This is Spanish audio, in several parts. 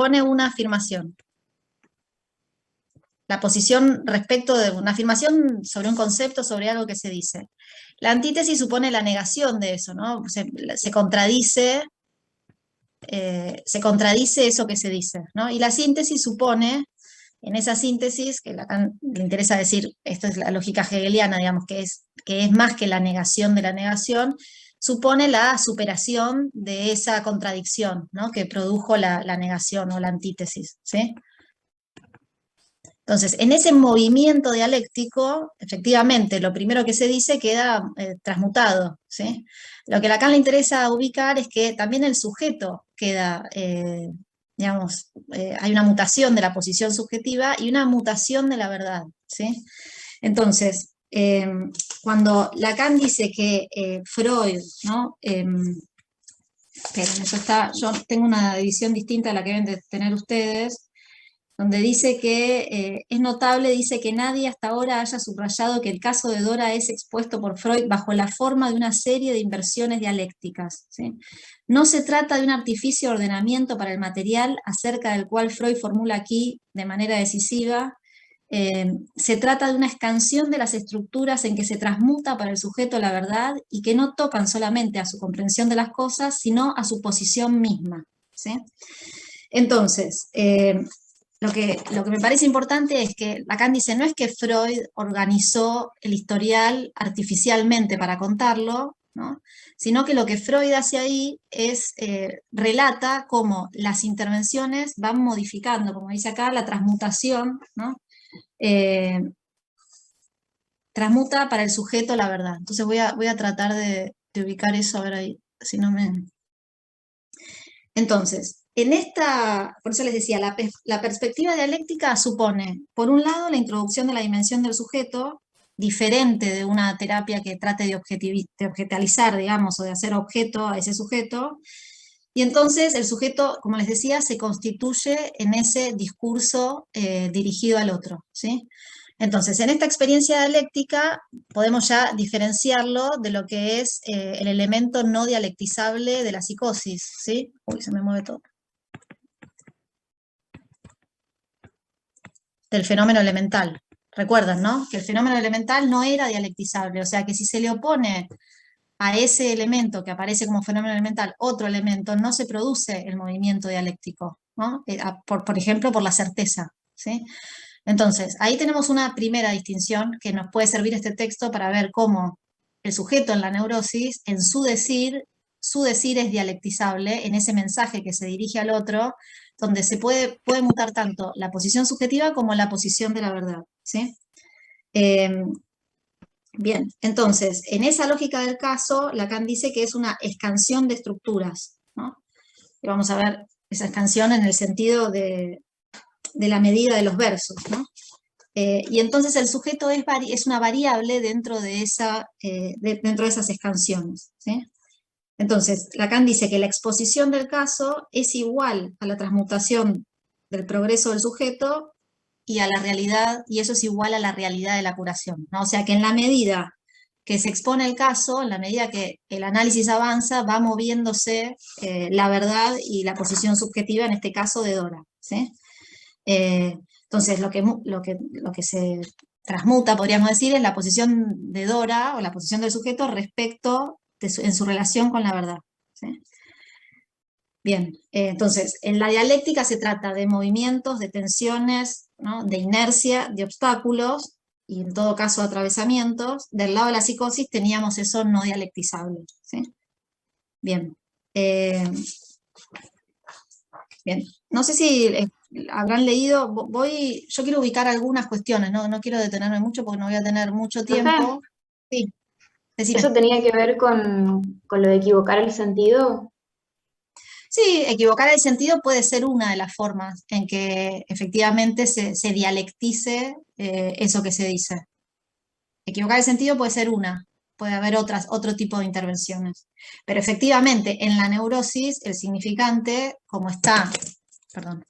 pone una afirmación. La posición respecto de una afirmación sobre un concepto, sobre algo que se dice. La antítesis supone la negación de eso, ¿no? Se contradice eso que se dice, ¿no? Y la síntesis supone, en esa síntesis, que Lacan le interesa decir, esto es la lógica hegeliana, digamos, que es más que la negación de la negación, supone la superación de esa contradicción, ¿no? Que produjo la negación o la antítesis, ¿sí? Entonces, en ese movimiento dialéctico, efectivamente, lo primero que se dice queda transmutado, ¿sí? Lo que a Lacan le interesa ubicar es que también el sujeto queda, digamos, hay una mutación de la posición subjetiva y una mutación de la verdad, ¿sí? Entonces, cuando Lacan dice que Freud, ¿no? Esperen, yo tengo una división distinta a la que deben de tener ustedes, donde dice que es notable, dice que nadie hasta ahora haya subrayado que el caso de Dora es expuesto por Freud bajo la forma de una serie de inversiones dialécticas, ¿sí? No se trata de un artificio de ordenamiento para el material acerca del cual Freud formula aquí de manera decisiva. Se trata de una escansión de las estructuras en que se transmuta para el sujeto la verdad y que no tocan solamente a su comprensión de las cosas, sino a su posición misma, ¿sí? Entonces, lo que me parece importante es que Lacan dice, no es que Freud organizó el historial artificialmente para contarlo, ¿no? Sino que lo que Freud hace ahí es, relata cómo las intervenciones van modificando, como dice acá, la transmutación, ¿no? Transmuta para el sujeto la verdad. Entonces voy a tratar de ubicar eso, a ver ahí, si no me... Entonces, por eso les decía, la perspectiva dialéctica supone, por un lado, la introducción de la dimensión del sujeto, diferente de una terapia que trate de objetalizar, digamos, o de hacer objeto a ese sujeto, y entonces el sujeto, como les decía, se constituye en ese discurso dirigido al otro, ¿sí? Entonces, en esta experiencia dialéctica podemos ya diferenciarlo de lo que es el elemento no dialectizable de la psicosis, ¿sí? Uy, se me mueve todo. Del fenómeno elemental. Recuerdan, ¿no? Que el fenómeno elemental no era dialectizable, o sea que si se le opone a ese elemento que aparece como fenómeno elemental otro elemento, no se produce el movimiento dialéctico, ¿no? Por ejemplo, por la certeza, ¿sí? Entonces, ahí tenemos una primera distinción que nos puede servir este texto para ver cómo el sujeto en la neurosis, en su decir es dialectizable en ese mensaje que se dirige al otro, donde se puede mutar tanto la posición subjetiva como la posición de la verdad, ¿sí? Bien, entonces, en esa lógica del caso, Lacan dice que es una escansión de estructuras, ¿no? Y vamos a ver esa escansión en el sentido de la medida de los versos, ¿no? Y entonces el sujeto es una variable dentro de esas escansiones, ¿sí? Entonces, Lacan dice que la exposición del caso es igual a la transmutación del progreso del sujeto y a la realidad, y eso es igual a la realidad de la curación, ¿no? O sea que en la medida que se expone el caso, en la medida que el análisis avanza, va moviéndose la verdad y la posición subjetiva, en este caso de Dora, ¿sí? Entonces, lo que se transmuta, podríamos decir, es la posición de Dora o la posición del sujeto respecto en su relación con la verdad, ¿sí? Bien, entonces, en la dialéctica se trata de movimientos, de tensiones, ¿no? De inercia, de obstáculos, y en todo caso atravesamientos. Del lado de la psicosis teníamos eso no dialectizable, ¿sí? Bien. Bien, no sé si habrán leído, yo quiero ubicar algunas cuestiones, no quiero detenerme mucho porque no voy a tener mucho Profe, tiempo. Sí, decime. ¿eso tenía que ver con lo de equivocar el sentido? Sí, equivocar el sentido puede ser una de las formas en que efectivamente se dialectice eso que se dice. Equivocar el sentido puede ser una, puede haber otro tipo de intervenciones. Pero efectivamente, en la neurosis, el significante, perdón,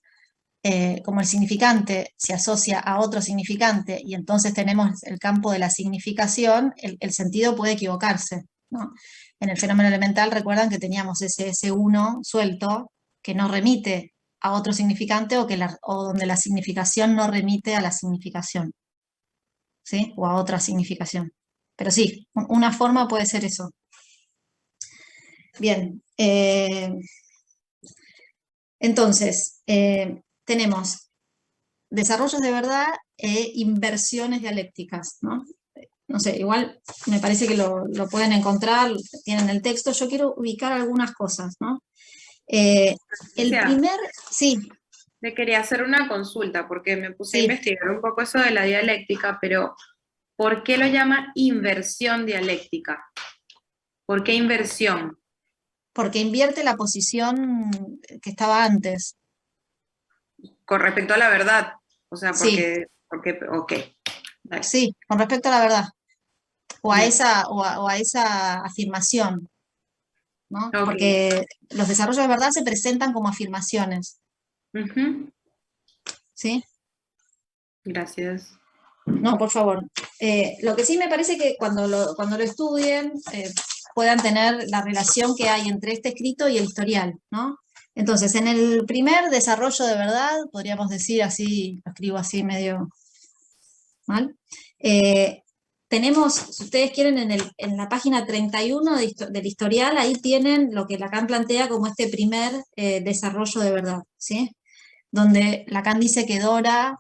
como el significante se asocia a otro significante y entonces tenemos el campo de la significación, el sentido puede equivocarse, ¿no? En el fenómeno elemental recuerdan que teníamos ese uno suelto que no remite a otro significante o donde la significación no remite a la significación, ¿sí? O a otra significación. Pero sí, una forma puede ser eso. Bien. Entonces, tenemos desarrollos de verdad e inversiones dialécticas, ¿no? No sé, igual me parece que lo pueden encontrar, tienen el texto. Yo quiero ubicar algunas cosas, ¿no? El Patricia, primer, sí, le quería hacer una consulta porque me puse a sí, investigar un poco eso de la dialéctica, pero ¿por qué lo llama inversión dialéctica? ¿Por qué inversión? porque invierte la posición que estaba antes. Con respecto a la verdad. O sea, Sí, ok. Dale. sí, con respecto a la verdad, o a Bien. esa afirmación, ¿no? Ok. Porque los desarrollos de verdad se presentan como afirmaciones, Ujú. ¿sí? Gracias. No, por favor. Lo que sí me parece que cuando lo estudien puedan tener la relación que hay entre este escrito y el historial, ¿no? Entonces, en el primer desarrollo de verdad, podríamos decir así, lo escribo así medio mal, tenemos, si ustedes quieren, en la página 31 del historial, ahí tienen lo que Lacan plantea como este primer desarrollo de verdad, ¿sí? Donde Lacan dice que Dora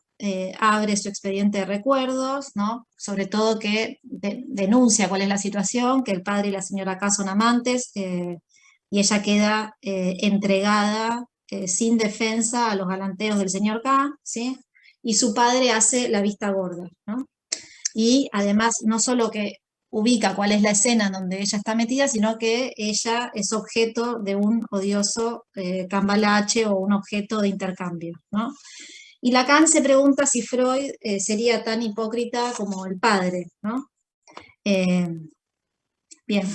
abre su expediente de recuerdos, ¿no? Sobre todo que denuncia cuál es la situación, que el padre y la señora K son amantes, y ella queda entregada sin defensa a los galanteos del señor K, ¿sí? Y su padre hace la vista gorda, ¿no? Y además, no solo que ubica cuál es la escena en donde ella está metida, sino que ella es objeto de un odioso cambalache o un objeto de intercambio, ¿no? Y Lacan se pregunta si Freud sería tan hipócrita como el padre, ¿no? Eh, bien,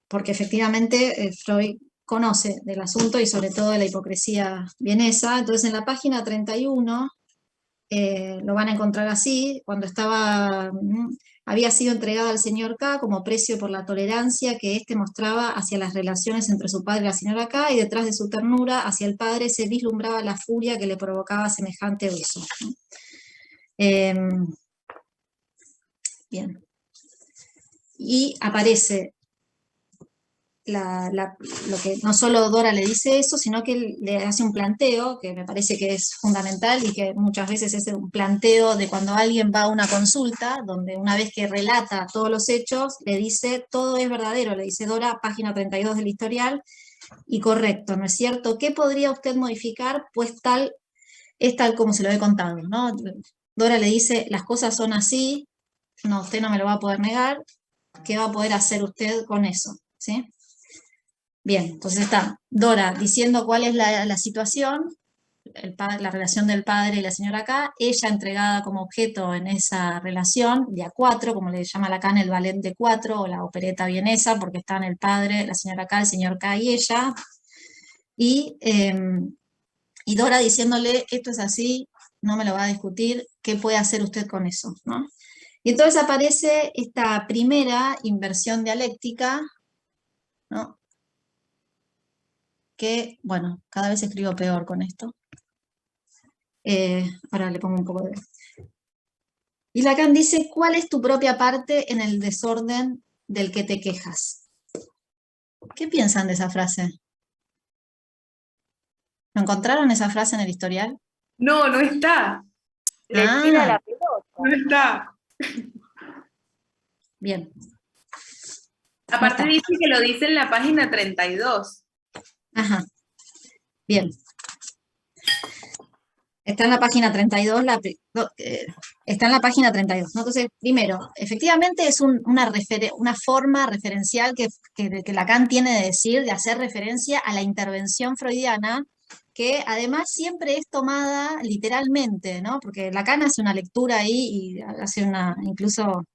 porque efectivamente Freud conoce del asunto y sobre todo de la hipocresía vienesa. Entonces en la página 31 lo van a encontrar así, cuando había sido entregada al señor K como precio por la tolerancia que éste mostraba hacia las relaciones entre su padre y la señora K, y detrás de su ternura hacia el padre se vislumbraba la furia que le provocaba semejante uso. Bien. Y aparece lo que no solo Dora le dice eso, sino que le hace un planteo, que me parece que es fundamental y que muchas veces es un planteo de cuando alguien va a una consulta, donde una vez que relata todos los hechos, le dice, todo es verdadero, le dice Dora, página 32 del historial, y correcto, ¿no es cierto? ¿Qué podría usted modificar? Pues es tal como se lo he contado, ¿no? Dora le dice, las cosas son así, no, usted no me lo va a poder negar, ¿qué va a poder hacer usted con eso? ¿Sí? Bien, entonces está Dora diciendo cuál es la situación, la relación del padre y la señora K, ella entregada como objeto en esa relación, de a cuatro, como le llama Lacan el ballet de cuatro, o la opereta vienesa, porque están el padre, la señora K, el señor K y ella, y, y Dora diciéndole, esto es así, no me lo va a discutir, ¿qué puede hacer usted con eso? ¿No? Y entonces aparece esta primera inversión dialéctica, ¿no? Que, bueno, cada vez escribo peor con esto. Ahora le pongo un poco de... Y Lacan dice, ¿cuál es tu propia parte en el desorden del que te quejas? ¿Qué piensan de esa frase? ¿No encontraron esa frase en el historial? No, no está. Le tira Ah, la pelota. No está. bien. No Aparte está. dice que lo dice en la página 32. Ajá, bien. Está en la página 32, está en la página 32, ¿no? Entonces, primero, efectivamente es una forma referencial que Lacan tiene de decir, de hacer referencia a la intervención freudiana, que además siempre es tomada literalmente, ¿no? Porque Lacan hace una lectura ahí y incluso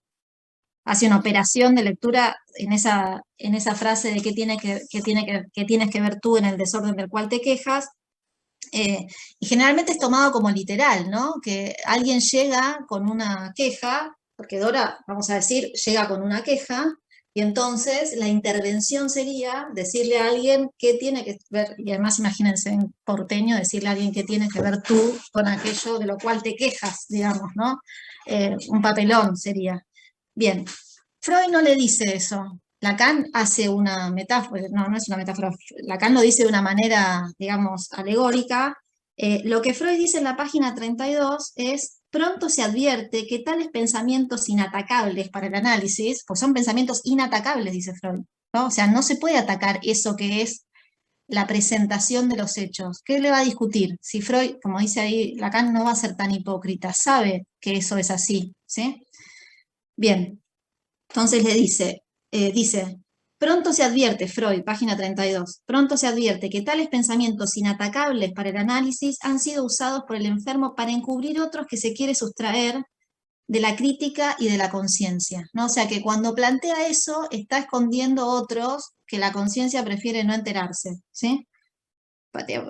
hace una operación de lectura en esa frase de qué tienes que ver tú en el desorden del cual te quejas. Y generalmente es tomado como literal, ¿no? Que alguien llega con una queja, porque Dora, vamos a decir, llega con una queja, Y entonces la intervención sería decirle a alguien qué tiene que ver, y además imagínense en porteño, decirle a alguien qué tienes que ver tú con aquello de lo cual te quejas, digamos, ¿no? Un papelón sería. Bien, Freud no le dice eso. Lacan hace una metáfora, no es una metáfora, Lacan lo dice de una manera, digamos, alegórica. Lo que Freud dice en la página 32 es: pronto se advierte que tales pensamientos inatacables para el análisis, pues son pensamientos inatacables, dice Freud, ¿no? O sea, no se puede atacar eso que es la presentación de los hechos. ¿Qué le va a discutir? Si Freud, como dice ahí, Lacan no va a ser tan hipócrita, sabe que eso es así, ¿sí? Bien, entonces le dice, pronto se advierte, Freud, página 32, pronto se advierte que tales pensamientos inatacables para el análisis han sido usados por el enfermo para encubrir otros que se quiere sustraer de la crítica y de la conciencia, ¿no? O sea que cuando plantea eso, está escondiendo otros que la conciencia prefiere no enterarse, ¿sí?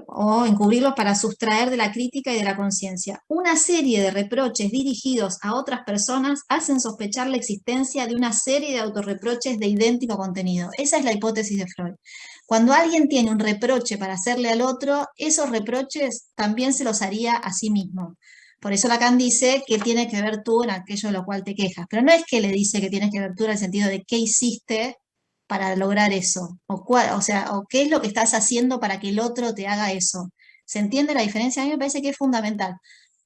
O encubrirlos para sustraer de la crítica y de la conciencia. Una serie de reproches dirigidos a otras personas hacen sospechar la existencia de una serie de autorreproches de idéntico contenido. Esa es la hipótesis de Freud. Cuando alguien tiene un reproche para hacerle al otro, esos reproches también se los haría a sí mismo. Por eso Lacan dice que tienes que ver tú en aquello de lo cual te quejas. Pero no es que le dice que tienes que ver tú en el sentido de qué hiciste para lograr eso, o sea, o qué es lo que estás haciendo para que el otro te haga eso. ¿Se entiende la diferencia? A mí me parece que es fundamental.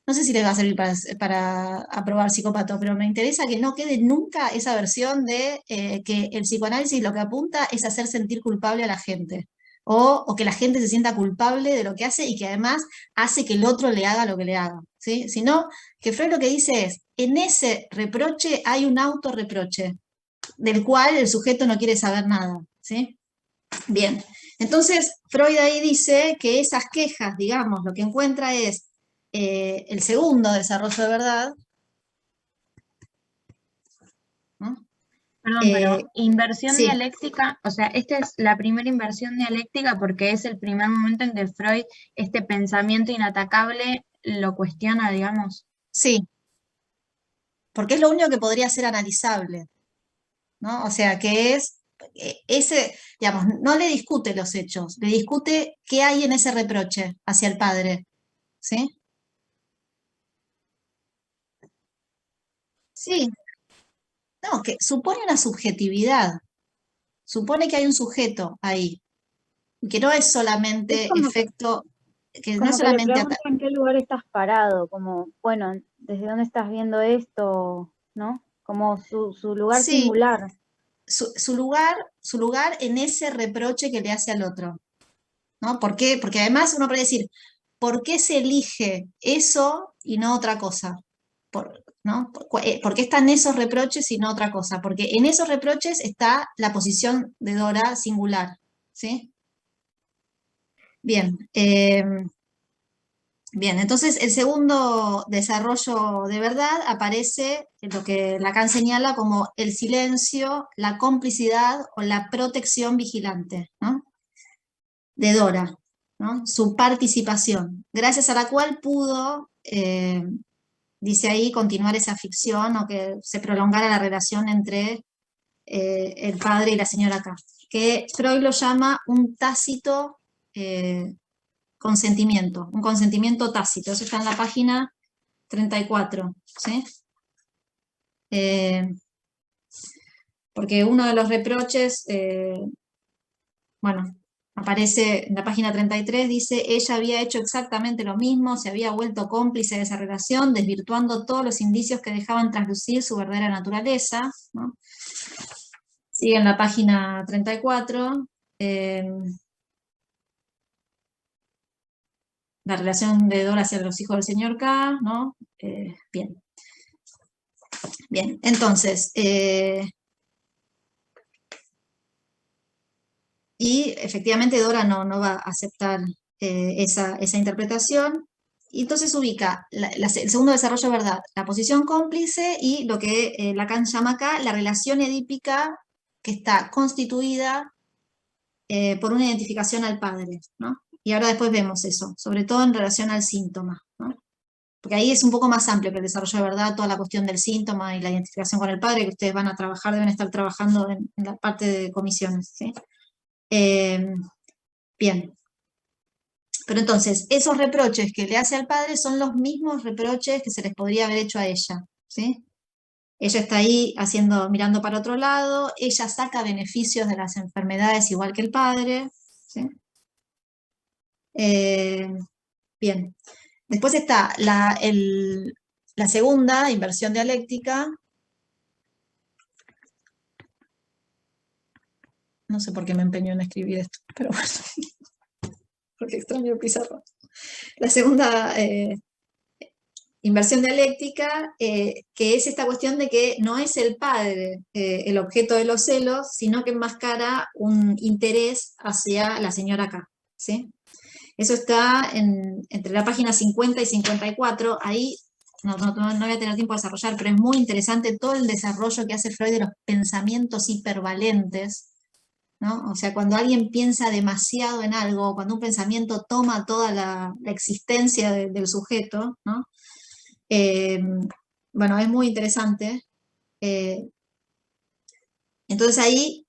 No sé si les va a servir para aprobar psicópata, pero me interesa que no quede nunca esa versión de que el psicoanálisis lo que apunta es hacer sentir culpable a la gente, o que la gente se sienta culpable de lo que hace y que además hace que el otro le haga lo que le haga, ¿sí? Sino que Freud lo que dice es, en ese reproche hay un autorreproche, del cual el sujeto no quiere saber nada, ¿sí? Bien, entonces Freud ahí dice que esas quejas, digamos, lo que encuentra es el segundo desarrollo de verdad, ¿no? Perdón, pero inversión Sí, dialéctica, o sea, esta es la primera inversión dialéctica porque es el primer momento en que Freud, este pensamiento inatacable, lo cuestiona, digamos. sí, porque es lo único que podría ser analizable, ¿no? O sea, que es ese, digamos, no le discute los hechos, le discute qué hay en ese reproche hacia el padre, ¿sí? Sí, no, que supone una subjetividad, supone que hay un sujeto ahí, que no es Es solamente como que, efecto, que no es como que le solamente pregunta en qué lugar estás parado, como, bueno, ¿desde dónde estás viendo esto? ¿No? Como su lugar sí, singular. su lugar en ese reproche que le hace al otro, ¿no? ¿Por qué? Porque además uno puede decir, ¿por qué se elige eso y no otra cosa? ¿No? ¿Por qué están esos reproches y no otra cosa? Porque en esos reproches está la posición de Dora singular, ¿sí? Bien, bien, entonces el segundo desarrollo de verdad aparece en lo que Lacan señala como el silencio, la complicidad o la protección vigilante, ¿no? De Dora, ¿no? Su participación, gracias a la cual pudo, dice ahí, continuar esa ficción o que se prolongara la relación entre el padre y la señora K, que Freud lo llama un tácito consentimiento, un consentimiento tácito. Eso está en la página 34, ¿sí? Porque uno de los reproches, bueno, aparece en la página 33, dice, ella había hecho exactamente lo mismo, se había vuelto cómplice de esa relación, desvirtuando todos los indicios que dejaban traslucir su verdadera naturaleza, ¿no? Sigue en la página 34. La relación de Dora hacia los hijos del señor K, ¿no? Bien. Bien, entonces, y efectivamente Dora no va a aceptar esa interpretación, y entonces ubica el segundo desarrollo de verdad, la posición cómplice y lo que Lacan llama acá la relación edípica que está constituida por una identificación al padre, ¿no? Y ahora después vemos eso, sobre todo en relación al síntoma, ¿no? porque ahí es un poco más amplio que el desarrollo de verdad, toda la cuestión del síntoma y la identificación con el padre, que ustedes van a trabajar, deben estar trabajando en la parte de comisiones, ¿sí? Bien. Pero entonces, esos reproches que le hace al padre son los mismos reproches que se les podría haber hecho a ella, ¿sí? Ella está ahí mirando para otro lado, ella saca beneficios de las enfermedades igual que el padre, ¿sí? Bien. Después está la segunda, inversión dialéctica. No sé por qué me empeño en escribir esto, pero bueno, porque extraño el pizarrón. La segunda inversión dialéctica, que es esta cuestión de que no es el padre el objeto de los celos, sino que enmascara un interés hacia la señora K, ¿sí? Eso está entre la página 50 y 54, ahí no voy a tener tiempo de desarrollar, pero es muy interesante todo el desarrollo que hace Freud de los pensamientos hipervalentes, ¿no? O sea, cuando alguien piensa demasiado en algo, cuando un pensamiento toma toda la existencia del sujeto, ¿no? Bueno, es muy interesante. Entonces ahí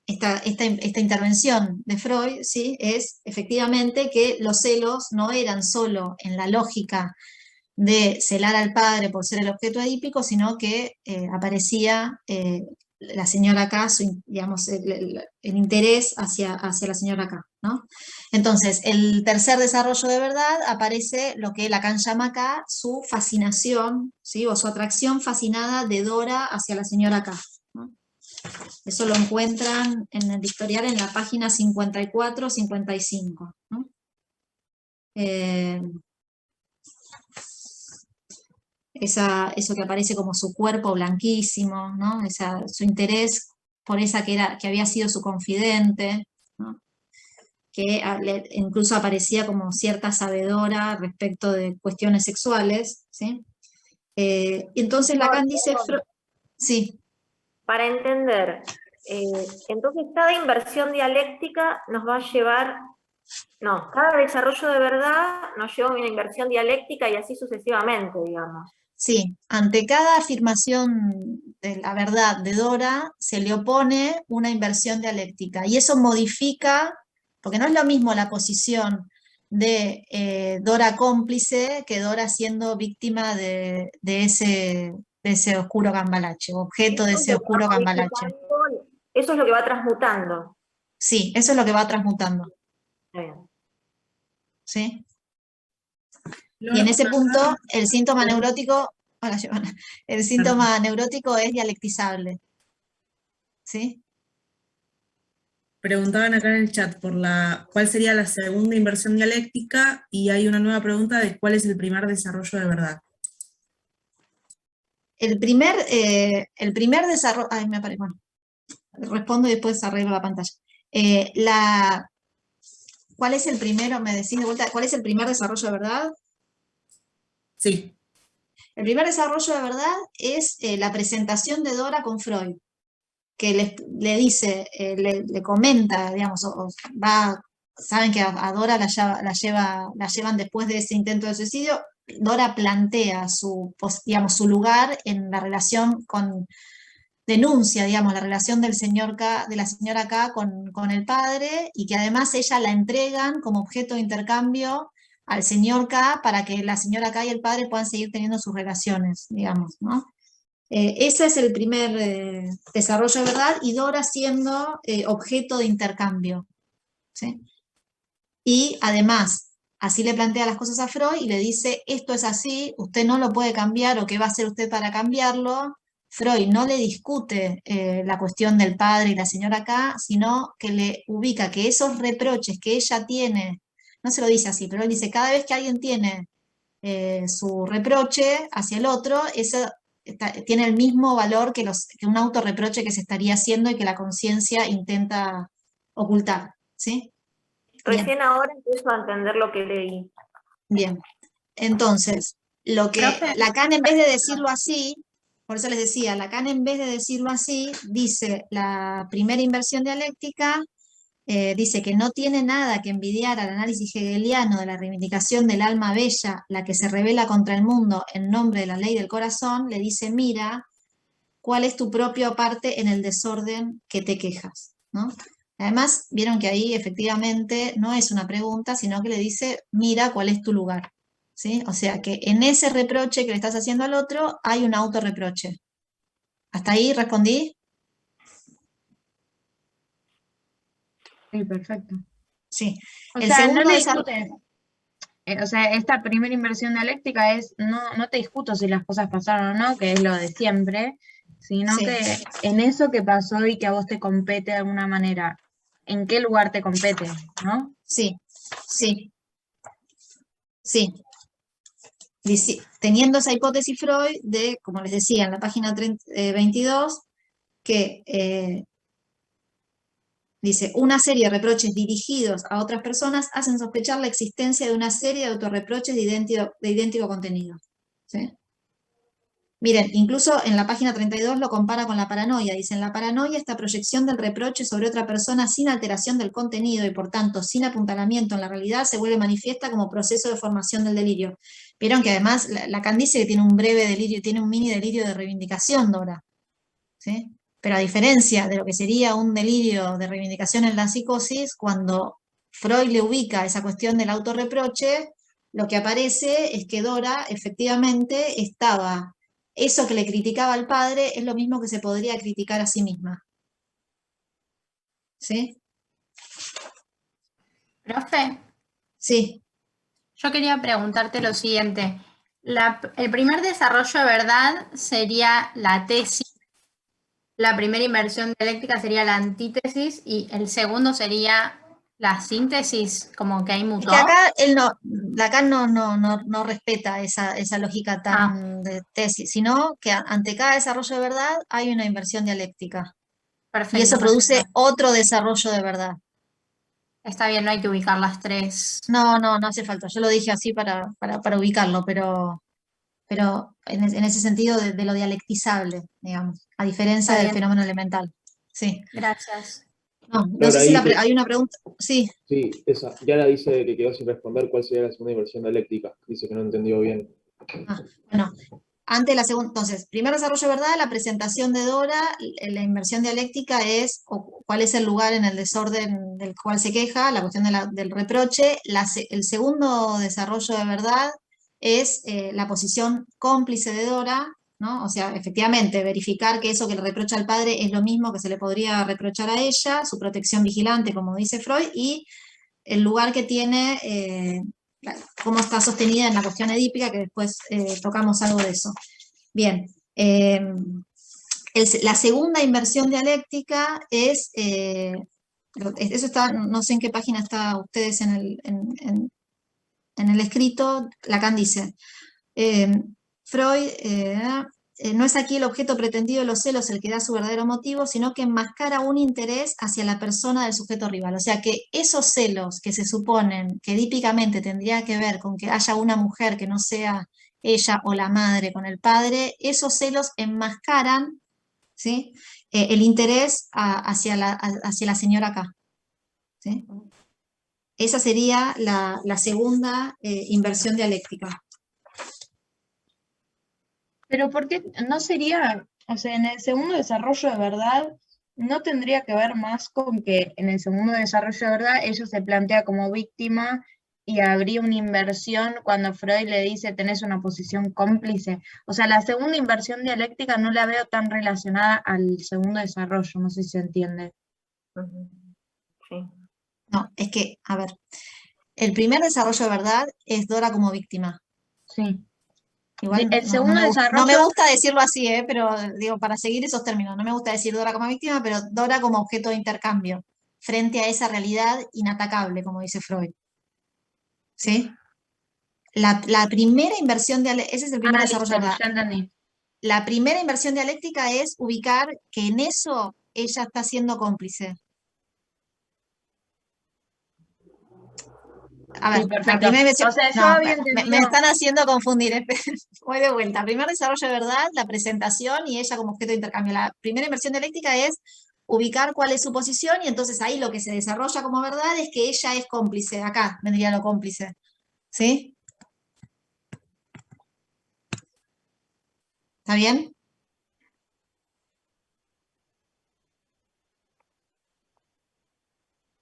esta intervención de Freud, ¿sí? Es efectivamente que los celos no eran solo en la lógica de celar al padre por ser el objeto edípico, sino que aparecía la señora K, digamos, el interés hacia la señora K, ¿no? Entonces, el tercer desarrollo de verdad aparece lo que Lacan llama acá su fascinación, ¿sí? O su atracción fascinada de Dora hacia la señora K, ¿no? Eso lo encuentran en el dictorial en la página 54-55, ¿no? Eso que aparece como su cuerpo blanquísimo, ¿no? Su interés por esa que había sido su confidente, ¿no? Que incluso aparecía como cierta sabedora respecto de cuestiones sexuales, ¿sí? Entonces Lacan dice... Sí. Para entender, entonces cada inversión dialéctica nos va a llevar... No, cada desarrollo de verdad nos lleva a una inversión dialéctica y así sucesivamente, digamos. Sí, ante cada afirmación de la verdad de Dora se le opone una inversión dialéctica y eso modifica, porque no es lo mismo la posición de Dora cómplice que Dora siendo víctima de ese oscuro cambalache, objeto de ese oscuro cambalache. Eso es lo que va transmutando. Sí, eso es lo que va transmutando. Bien. ¿Sí? Y en ese punto, el síntoma neurótico, hola Giovanna, el síntoma neurótico es dialectizable. ¿Sí? Preguntaban acá en el chat cuál sería la segunda inversión dialéctica y hay una nueva pregunta de cuál es el primer desarrollo de verdad. El primer desarrollo, bueno, respondo y después arreglo la pantalla. ¿Cuál es el primero? Me decís de vuelta, ¿cuál es el primer desarrollo de verdad? Sí. El primer desarrollo de verdad es la presentación de Dora con Freud, que le dice, le comenta, digamos, saben que a Dora la llevan después de ese intento de suicidio. Dora plantea su lugar en la relación denuncia, digamos, la relación de la señora K con el padre, y que además ella la entregan como objeto de intercambio al señor K para que la señora K y el padre puedan seguir teniendo sus relaciones, digamos, ¿no? Ese es el primer desarrollo de verdad, y Dora siendo objeto de intercambio, ¿sí? Y además, así le plantea las cosas a Freud y le dice, esto es así, usted no lo puede cambiar, o qué va a hacer usted para cambiarlo. Freud no le discute la cuestión del padre y la señora K, sino que le ubica que esos reproches que ella tiene, no se lo dice así, pero él dice, cada vez que alguien tiene su reproche hacia el otro, eso tiene el mismo valor que un autorreproche que se estaría haciendo y que la conciencia intenta ocultar, ¿sí? Recién Bien. ahora empiezo a entender lo que leí. Bien, entonces, Lacan en vez de decirlo así, por eso les decía, Lacan en vez de decirlo así, dice la primera inversión dialéctica dice que no tiene nada que envidiar al análisis hegeliano de la reivindicación del alma bella, la que se revela contra el mundo en nombre de la ley del corazón, le dice, mira, ¿cuál es tu propia parte en el desorden que te quejas? ¿No? Además, vieron que ahí efectivamente no es una pregunta, sino que le dice, mira, ¿cuál es tu lugar? ¿Sí? O sea que en ese reproche que le estás haciendo al otro hay un autorreproche. ¿Hasta ahí respondí? Sí, perfecto. Sí. O El sea, no segundo le desarrollo... discute. O sea, esta primera inversión dialéctica es, no te discuto si las cosas pasaron o no, que es lo de siempre, sino Sí. que en eso que pasó y que a vos te compete de alguna manera, ¿en qué lugar te compete, no? Sí, sí, sí. Teniendo esa hipótesis Freud de, como les decía en la página 22, que dice, una serie de reproches dirigidos a otras personas hacen sospechar la existencia de una serie de autorreproches de idéntico contenido. ¿Sí? Miren, incluso en la página 32 lo compara con la paranoia. Dice, en la paranoia esta proyección del reproche sobre otra persona sin alteración del contenido y por tanto sin apuntalamiento en la realidad se vuelve manifiesta como proceso de formación del delirio. Vieron que además Lacan dice que tiene un breve delirio, tiene un mini delirio de reivindicación, Dora. ¿Sí? Pero a diferencia de lo que sería un delirio de reivindicación en la psicosis, cuando Freud le ubica esa cuestión del autorreproche, lo que aparece es que Dora efectivamente estaba, eso que le criticaba al padre es lo mismo que se podría criticar a sí misma. ¿Sí? Profe, Sí. yo quería preguntarte lo siguiente. El primer desarrollo de verdad sería la tesis, la primera inversión dialéctica sería la antítesis y el segundo sería la síntesis, como que ahí Es mutó. que acá Lacan no respeta esa lógica tan de tesis, sino que ante cada desarrollo de verdad hay una inversión dialéctica. Perfecto, Y eso produce perfecto. otro desarrollo de verdad. Está bien, no hay que ubicar las tres. No hace falta. Yo lo dije así para ubicarlo, pero en ese sentido de lo dialectizable, digamos, a diferencia Está del bien. fenómeno elemental. Sí. Gracias. No Laura, sé si ahí hay una pregunta. Sí. Sí, esa. Yara dice que quedó sin responder cuál sería la segunda inversión dialéctica. Dice que no entendió bien. Bueno, antes de la segunda, entonces, primer desarrollo de verdad, la presentación de Dora, la inversión dialéctica es cuál es el lugar en el desorden del cual se queja, la cuestión del reproche. El segundo desarrollo de verdad es la posición cómplice de Dora, ¿no? O sea, efectivamente, verificar que eso que le reprocha al padre es lo mismo que se le podría reprochar a ella, su protección vigilante, como dice Freud, y el lugar que tiene, cómo está sostenida en la cuestión edípica, que después tocamos algo de eso. Bien, la segunda inversión dialéctica es, eso está, no sé en qué página está ustedes en el escrito, Lacan dice, Freud, no es aquí el objeto pretendido de los celos el que da su verdadero motivo, sino que enmascara un interés hacia la persona del sujeto rival. O sea que esos celos que se suponen que edípicamente tendría que ver con que haya una mujer que no sea ella o la madre con el padre, esos celos enmascaran, ¿sí? El interés hacia la señora acá. ¿Sí? Esa sería la segunda inversión dialéctica. Pero ¿por qué no sería, o sea, en el segundo desarrollo de verdad, no tendría que ver más con que en el segundo desarrollo de verdad ella se plantea como víctima y habría una inversión cuando Freud le dice tenés una posición cómplice? O sea, la segunda inversión dialéctica no la veo tan relacionada al segundo desarrollo, no sé si se entiende. Sí. No, es que, a ver, el primer desarrollo de verdad es Dora como víctima. Sí. Igual El segundo no me desarrollo, gusta decirlo así, pero digo, para seguir esos términos, no me gusta decir Dora como víctima, pero Dora como objeto de intercambio, frente a esa realidad inatacable, como dice Freud. ¿Sí? La primera inversión dialéctica, ese es el primer desarrollo de listo, verdad. ya entendí. La primera inversión dialéctica es ubicar que en eso ella está siendo cómplice. A ver, Sí, la perfecto. primera inversión, O sea, yo no, había me entendido. están haciendo confundir. Voy de vuelta. Primer desarrollo de verdad, la presentación y ella como objeto de intercambio. La primera inversión dialéctica es ubicar cuál es su posición, y entonces ahí lo que se desarrolla como verdad es que ella es cómplice, acá vendría lo cómplice, ¿sí? ¿Está bien?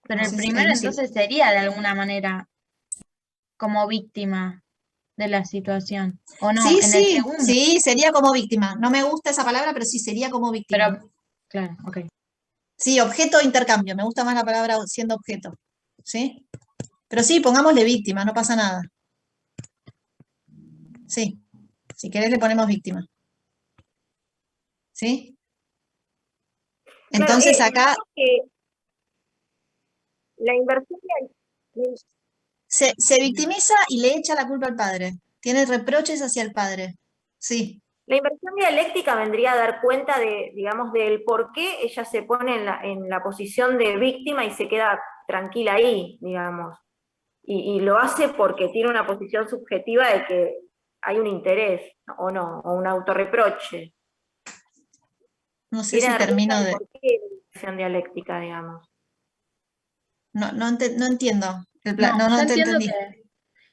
Pero No el sé si- primero ahí sí. entonces sería de alguna manera como víctima de la situación, ¿o no? Sí, En el sí, segundo, sí, sería como víctima. No me gusta esa palabra, pero sí sería como víctima. pero, claro, ok. Sí, objeto de intercambio, me gusta más la palabra siendo objeto, ¿sí? Pero sí, pongámosle víctima, no pasa nada. Sí, si querés le ponemos víctima. ¿Sí? Claro, Entonces acá digamos que la inversión de, se victimiza y le echa la culpa al padre. Tiene reproches hacia el padre. Sí, la inversión dialéctica vendría a dar cuenta de, digamos, del por qué ella se pone en la posición de víctima y se queda tranquila ahí, digamos. Y lo hace porque tiene una posición subjetiva de que hay un interés, o no, o un autorreproche. no sé Viene si a dar cuenta termino del de... por qué de la inversión dialéctica, digamos. No entiendo. No, No, yo no te entiendo entendí. que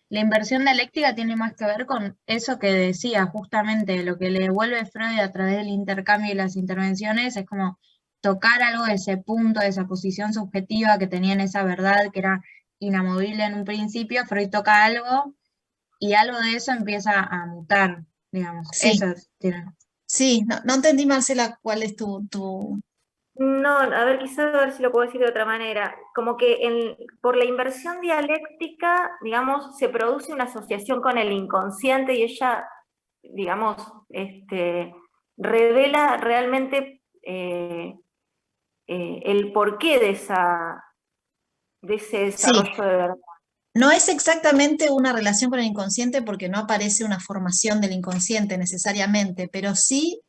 la inversión dialéctica tiene más que ver con eso que decía, justamente lo que le devuelve Freud a través del intercambio y las intervenciones, es como tocar algo de ese punto, de esa posición subjetiva que tenía en esa verdad que era inamovible en un principio. Freud toca algo y algo de eso empieza a mutar, digamos. Sí, Eso tiene. sí, no entendí, Marcela, cuál es No, a ver, quizás a ver si lo puedo decir de otra manera. Como que por la inversión dialéctica, digamos, se produce una asociación con el inconsciente y ella, digamos, revela realmente el porqué de ese Sí, desarrollo de verdad. no es exactamente una relación con el inconsciente porque no aparece una formación del inconsciente necesariamente, pero sí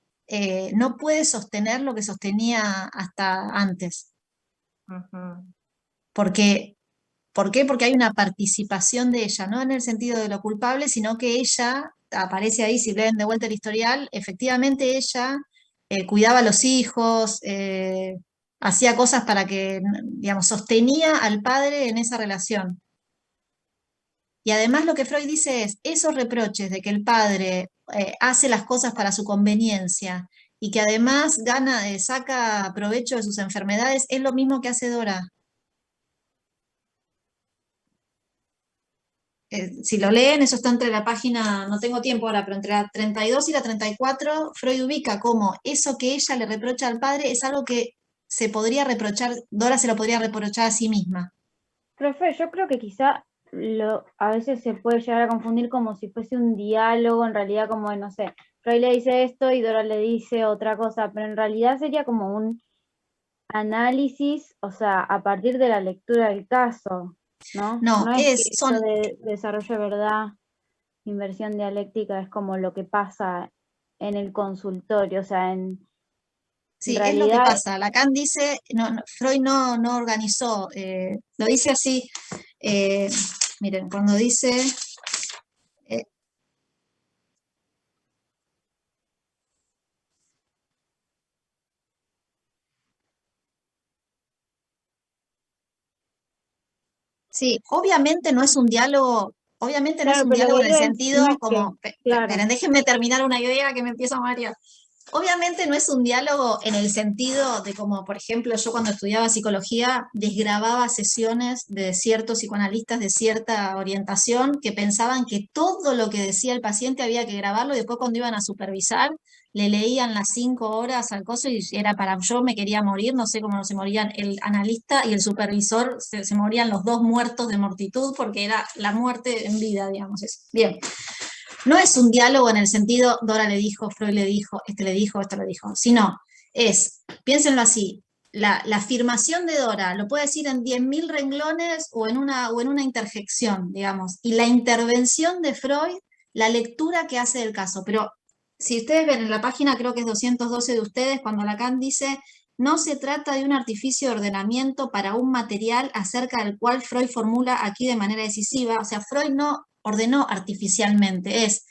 no puede sostener lo que sostenía hasta antes. Ujú. Porque, ¿por qué? Porque hay una participación de ella, no en el sentido de lo culpable, sino que ella aparece ahí, si leen de vuelta el historial, efectivamente ella cuidaba a los hijos, hacía cosas para que, digamos, sostenía al padre en esa relación. Y además lo que Freud dice es, esos reproches de que el padre hace las cosas para su conveniencia y que además saca provecho de sus enfermedades, es lo mismo que hace Dora. Si lo leen, eso está entre la página, no tengo tiempo ahora, pero entre la 32 y la 34, Freud ubica como eso que ella le reprocha al padre es algo que se podría reprochar, Dora se lo podría reprochar a sí misma. Profe, yo creo que quizá a veces se puede llegar a confundir como si fuese un diálogo, en realidad como, no sé, Freud le dice esto y Dora le dice otra cosa, pero en realidad sería como un análisis, o sea, a partir de la lectura del caso, ¿no? No, No es que esto son, de desarrollo de verdad, inversión dialéctica, es como lo que pasa en el consultorio, o sea, en sí, es lo que realidad, pasa. Lacan dice, Freud no organizó, lo dice así, miren, cuando dice, eh, sí, obviamente no es un diálogo, obviamente no es claro, un pero diálogo la en el idea no sentido es que, como, claro, déjenme terminar una idea que me empiezo a marear. Obviamente no es un diálogo en el sentido de como, por ejemplo, yo cuando estudiaba psicología desgrababa sesiones de ciertos psicoanalistas de cierta orientación que pensaban que todo lo que decía el paciente había que grabarlo y después cuando iban a supervisar le leían las 5 horas al coso y era para, yo me quería morir, no sé cómo no se morían el analista y el supervisor, se morían los dos muertos de mortitud porque era la muerte en vida, digamos eso. Bien. No es un diálogo en el sentido, Dora le dijo, Freud le dijo, esto le dijo, sino piénsenlo así, la afirmación de Dora lo puede decir en 10.000 renglones o en una interjección, digamos, y la intervención de Freud, la lectura que hace del caso. Pero si ustedes ven en la página, creo que es 212 de ustedes, cuando Lacan dice, no se trata de un artificio de ordenamiento para un material acerca del cual Freud formula aquí de manera decisiva, o sea, Freud no ordenó artificialmente, es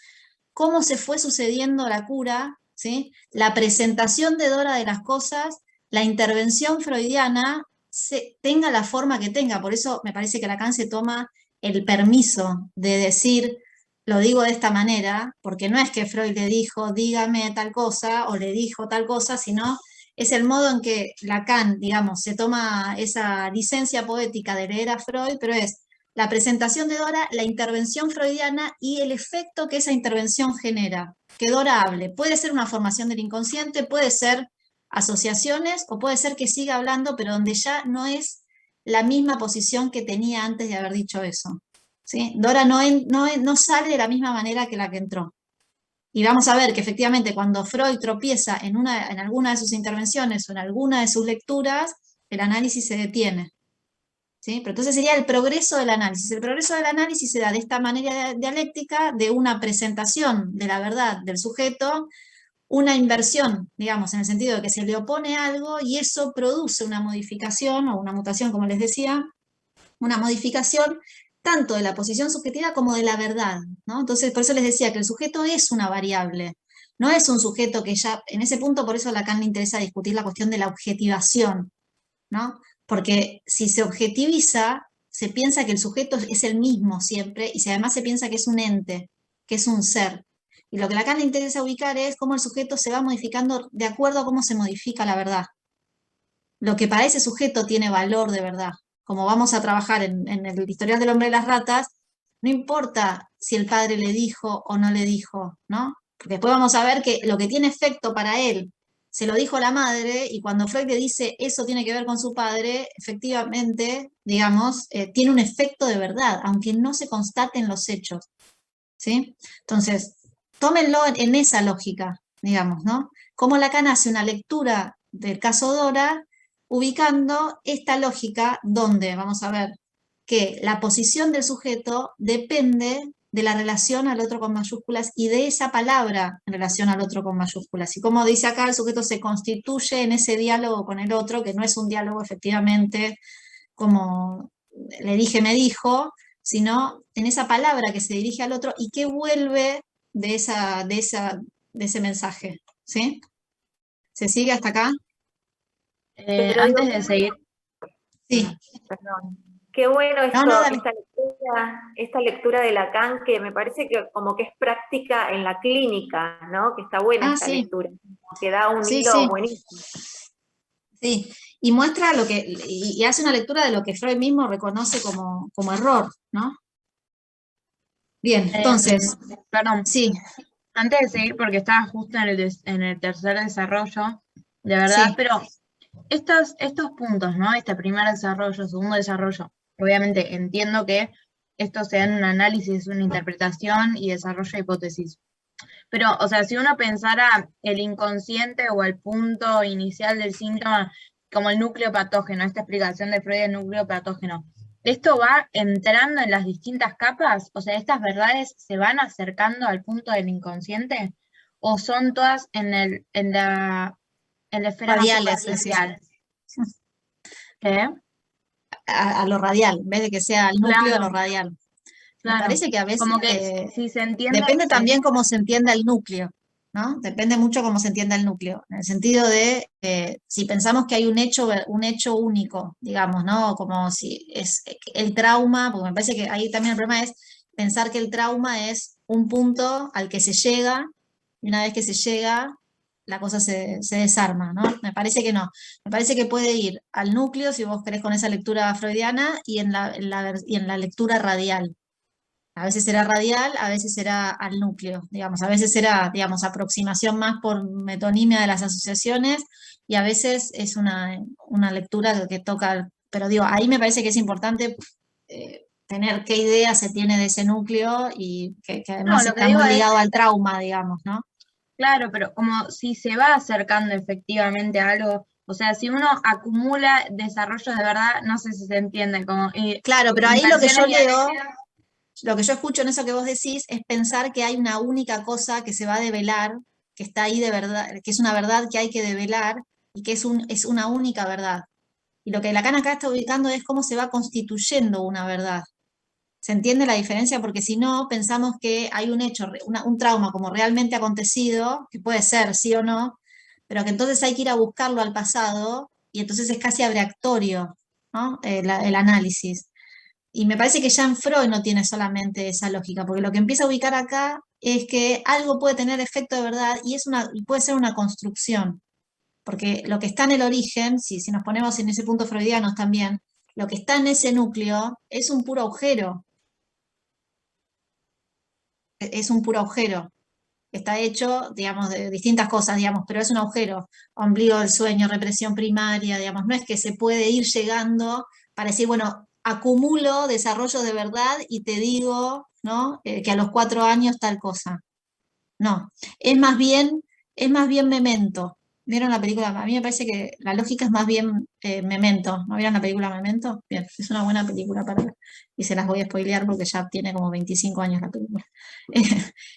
cómo se fue sucediendo la cura, ¿sí? La presentación de Dora de las cosas la intervención freudiana tenga la forma que tenga. Por eso me parece que Lacan se toma el permiso de decir, lo digo de esta manera, porque no es que Freud le dijo, dígame tal cosa, o le dijo tal cosa, sino es el modo en que Lacan, digamos, se toma esa licencia poética de leer a Freud, pero es la presentación de Dora, la intervención freudiana y el efecto que esa intervención genera, que Dora hable. Puede ser una formación del inconsciente, puede ser asociaciones, o puede ser que siga hablando, pero donde ya no es la misma posición que tenía antes de haber dicho eso. ¿Sí? Dora no sale de la misma manera que la que entró. Y vamos a ver que efectivamente cuando Freud tropieza en alguna de sus intervenciones o en alguna de sus lecturas, el análisis se detiene. ¿Sí? Pero entonces sería el progreso del análisis. El progreso del análisis se da de esta manera dialéctica, de una presentación de la verdad del sujeto, una inversión, digamos, en el sentido de que se le opone algo y eso produce una modificación o una mutación, como les decía, una modificación tanto de la posición subjetiva como de la verdad, ¿no? Entonces, por eso les decía que el sujeto es una variable, no es un sujeto que ya, en ese punto, por eso a Lacan le interesa discutir la cuestión de la objetivación, ¿no? Porque si se objetiviza, se piensa que el sujeto es el mismo siempre, y si además se piensa que es un ente, que es un ser. Y lo que a Lacan le interesa ubicar es cómo el sujeto se va modificando de acuerdo a cómo se modifica la verdad. Lo que para ese sujeto tiene valor de verdad. Como vamos a trabajar en el historial del hombre de las ratas, no importa si el padre le dijo o no le dijo, ¿no? Porque después vamos a ver que lo que tiene efecto para él, se lo dijo la madre, y cuando Freud le dice eso tiene que ver con su padre, efectivamente, digamos, tiene un efecto de verdad, aunque no se constaten los hechos, ¿sí? Entonces, tómenlo en esa lógica, digamos, ¿no? Cómo Lacan hace una lectura del caso Dora, ubicando esta lógica donde, vamos a ver, que la posición del sujeto depende de la relación al otro con mayúsculas y de esa palabra en relación al otro con mayúsculas. Y como dice acá, el sujeto se constituye en ese diálogo con el otro, que no es un diálogo efectivamente como le dije, me dijo, sino en esa palabra que se dirige al otro y que vuelve de ese mensaje. ¿Sí? ¿Se sigue hasta acá? Pero Antes digo, de seguir, Sí. perdón. Qué bueno No, dale. esta lectura de Lacan, que me parece que como que es práctica en la clínica, ¿no? Que está buena esta Sí. lectura, que da un Sí, hilo sí. buenísimo. Sí, y muestra y hace una lectura de lo que Freud mismo reconoce como error, ¿no? Bien, entonces, perdón, sí, antes de seguir, porque estaba justo en el tercer desarrollo, de verdad, Sí. pero estos puntos, ¿no? Este primer desarrollo, segundo desarrollo, obviamente entiendo que esto sea en un análisis, una interpretación y desarrollo de hipótesis. Pero, o sea, si uno pensara el inconsciente o el punto inicial del síntoma como el núcleo patógeno, esta explicación de Freud del núcleo patógeno, ¿esto va entrando en las distintas capas? O sea, ¿estas verdades se van acercando al punto del inconsciente? ¿O son todas en la esfera más Radiales, superficial? ¿Qué? a lo radial, en vez de que sea el núcleo de Claro, lo radial. Me claro. parece que a veces Como que si se entiende. depende también cómo se entienda el núcleo, ¿no? Depende mucho cómo se entienda el núcleo, en el sentido de, si pensamos que hay un hecho único, digamos, ¿no? Como si es el trauma, porque me parece que ahí también el problema es pensar que el trauma es un punto al que se llega, y una vez que se llega, la cosa se desarma, ¿no? Me parece que no. Me parece que puede ir al núcleo, si vos querés con esa lectura freudiana, y en la lectura radial. A veces será radial, a veces será al núcleo, digamos, a veces será, digamos, aproximación más por metonimia de las asociaciones, y a veces es una lectura que toca, pero digo, ahí me parece que es importante tener qué idea se tiene de ese núcleo, y que además lo que está digo muy es, ligado al trauma, digamos, ¿no? claro, pero como si se va acercando efectivamente a algo, o sea, si uno acumula desarrollos de verdad, no sé si se entiende, como Claro, pero ahí lo que yo inversiones leo, dialécticas. lo que yo escucho en eso que vos decís es pensar que hay una única cosa que se va a develar, que está ahí de verdad, que es una verdad que hay que develar y que es una única verdad. Y lo que Lacan acá está ubicando es cómo se va constituyendo una verdad. ¿Se entiende la diferencia? Porque si no, pensamos que hay un hecho, un trauma como realmente acontecido, que puede ser sí o no, pero que entonces hay que ir a buscarlo al pasado, y entonces es casi aleatorio, ¿no? El análisis. Y me parece que ya en Freud no tiene solamente esa lógica, porque lo que empieza a ubicar acá es que algo puede tener efecto de verdad y puede ser una construcción, porque lo que está en el origen, si nos ponemos en ese punto freudiano también, lo que está en ese núcleo es un puro agujero. Es un puro agujero. Está hecho, digamos, de distintas cosas, digamos, pero es un agujero. Ombligo del sueño, represión primaria, digamos, no es que se puede ir llegando para decir, bueno, acumulo desarrollo de verdad y te digo, ¿no? Que a los 4 años tal cosa. No, es más bien Memento. ¿Vieron la película? A mí me parece que la lógica es más bien Memento. ¿No vieron la película Memento? Bien, es una buena película para ver. Y se las voy a spoilear porque ya tiene como 25 años la película.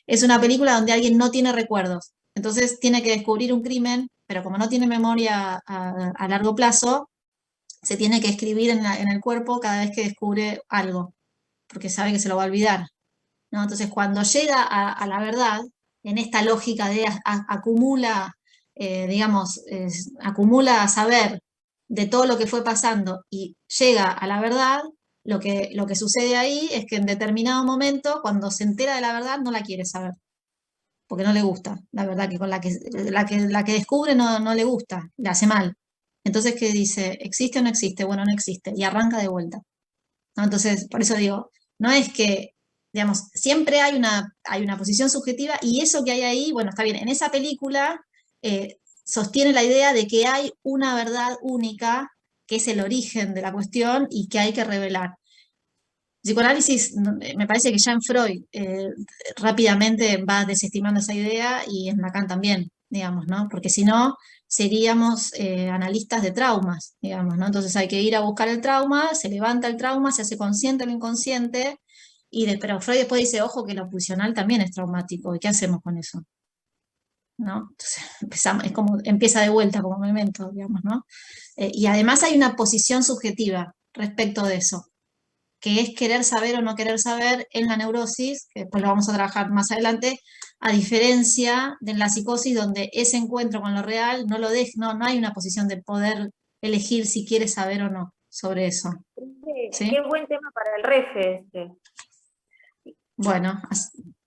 Es una película donde alguien no tiene recuerdos. Entonces tiene que descubrir un crimen, pero como no tiene memoria a largo plazo, se tiene que escribir en el cuerpo cada vez que descubre algo, porque sabe que se lo va a olvidar, ¿no? Entonces cuando llega a la verdad, en esta lógica de acumula, digamos, acumula saber de todo lo que fue pasando y llega a la verdad, lo que sucede ahí es que en determinado momento, cuando se entera de la verdad, no la quiere saber, porque no le gusta, la verdad que con la que descubre no le gusta, le hace mal. Entonces, ¿qué dice? ¿Existe o no existe? Bueno, no existe, y arranca de vuelta, ¿no? Entonces, por eso digo, no es que, digamos, siempre hay una posición subjetiva y eso que hay ahí, bueno, está bien, en esa película sostiene la idea de que hay una verdad única, que es el origen de la cuestión y que hay que revelar. Psicoanálisis, me parece que ya en Freud rápidamente va desestimando esa idea y en Lacan también, digamos, ¿no? Porque si no, seríamos analistas de traumas, digamos, ¿no? Entonces hay que ir a buscar el trauma, se levanta el trauma, se hace consciente lo inconsciente, pero Freud después dice, ojo, que lo pulsional también es traumático, ¿y qué hacemos con eso? ¿No? Entonces empieza de vuelta como Memento, digamos, ¿no? Y además hay una posición subjetiva respecto de eso, que es querer saber o no querer saber en la neurosis, que después lo vamos a trabajar más adelante, a diferencia de la psicosis, donde ese encuentro con lo real no hay una posición de poder elegir si quiere saber o no sobre eso. ¿Sí? Qué buen tema para el refe este. Bueno,